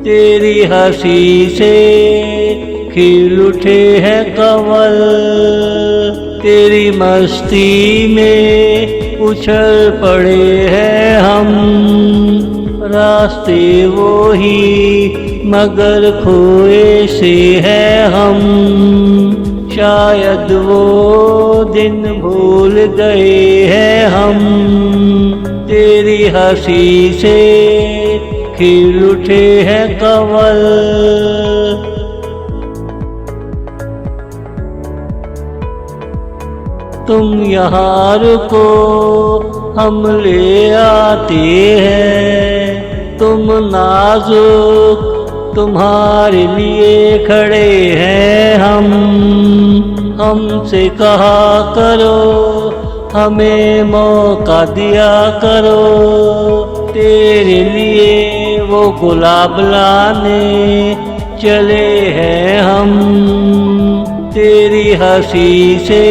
तेरी हंसी से खिल उठे हैं कंवल, तेरी मस्ती में उछल पड़े हैं हम। रास्ते वो ही मगर खोए से है हम, शायद वो दिन भूल गए हैं हम। तेरी हंसी से खिल उठे हैं कंवल। तुम यहाँ रुको हम ले आते हैं, तुम नाजुक तुम्हारे लिए खड़े हैं हम। हमसे कहा करो हमें मौका दिया करो, तेरे लिए वो गुलाब लाने चले हैं हम। तेरी हंसी से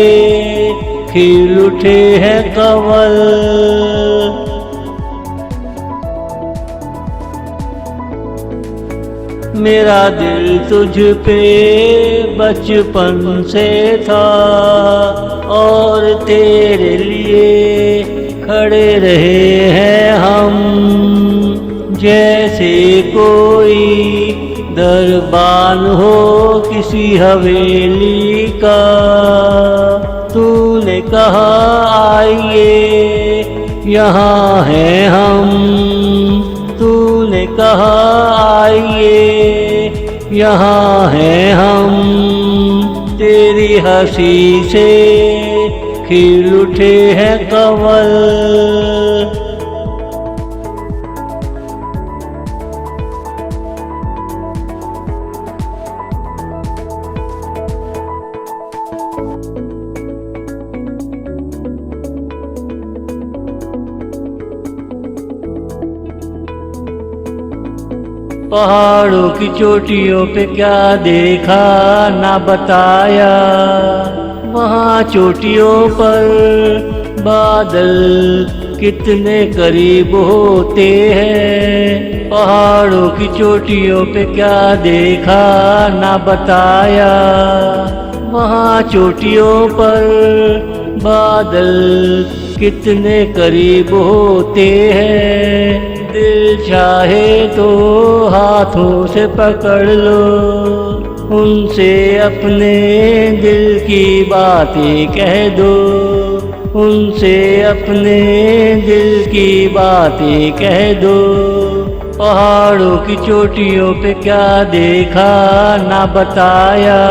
खिल उठे हैं कंवल। मेरा दिल तुझ पे बचपन से था और तेरे लिए खड़े रहे हैं हम। जैसे कोई दरबान हो किसी हवेली का, तूने कहा आइए यहाँ हैं हम। तूने कहा आइए यहाँ हैं हम। तेरी हंसी से खिल उठे हैं कंवल। पहाड़ों की चोटियों पे क्या देखा ना बताया, वहाँ चोटियों पर बादल कितने करीब होते हैं। पहाड़ों की चोटियों पे क्या देखा ना बताया, वहाँ चोटियों पर बादल कितने करीब होते हैं। दिल चाहे तो हाथों से पकड़ लो, उनसे अपने दिल की बातें कह दो। उनसे अपने दिल की बातें कह दो। पहाड़ों की चोटियों पे क्या देखा ना बताया,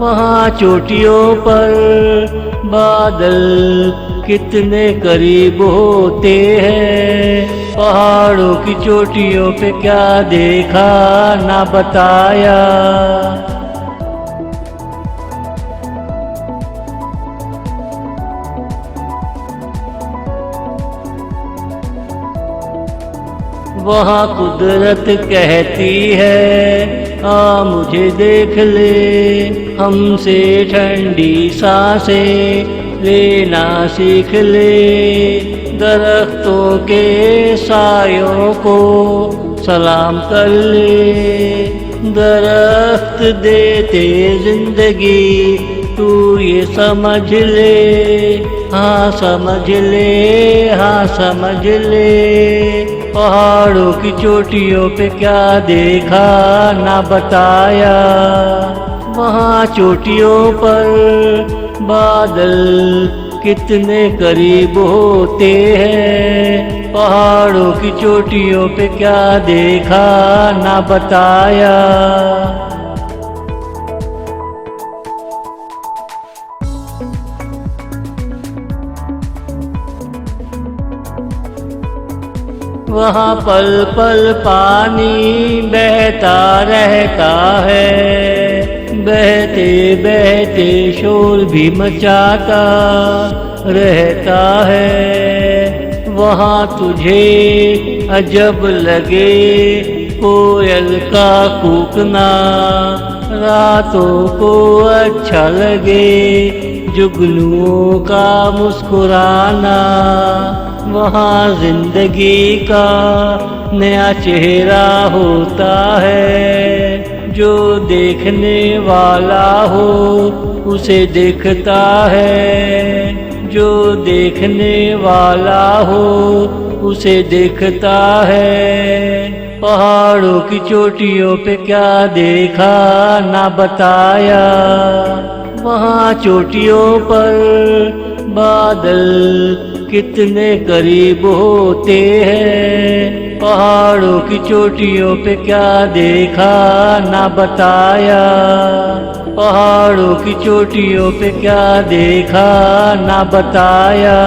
वहाँ चोटियों पर बादल कितने करीब होते हैं। पहाड़ों की चोटियों पे क्या देखा ना बताया। वहाँ कुदरत कहती है आ मुझे देख ले, हमसे ठंडी सांसें लेना सीख ले। दरख्तों के सायों को सलाम कर ले, दरख्त देते जिंदगी तू ये समझ ले। हाँ समझ ले, हाँ समझ ले। पहाड़ों की चोटियों पे क्या देखा ना बताया, वहाँ चोटियों पर बादल कितने करीब होते हैं। पहाड़ों की चोटियों पे क्या देखा ना बताया। वहाँ पल पल पानी बहता रहता है, बहते बहते शोर भी मचाता रहता है। वहाँ तुझे अजब लगे कोयल का कूकना, रातों को अच्छा लगे जुगनुओं का मुस्कुराना। वहाँ जिंदगी का नया चेहरा होता है। जो देखने वाला हो उसे दिखता है, जो देखने वाला हो उसे दिखता है। पहाड़ों की चोटियों पे क्या देखा ना बताया, वहाँ चोटियों पर बादल कितने करीब होते हैं। पहाड़ों की चोटियों पे क्या देखा ना बताया, पहाड़ों की चोटियों पे क्या देखा ना बताया।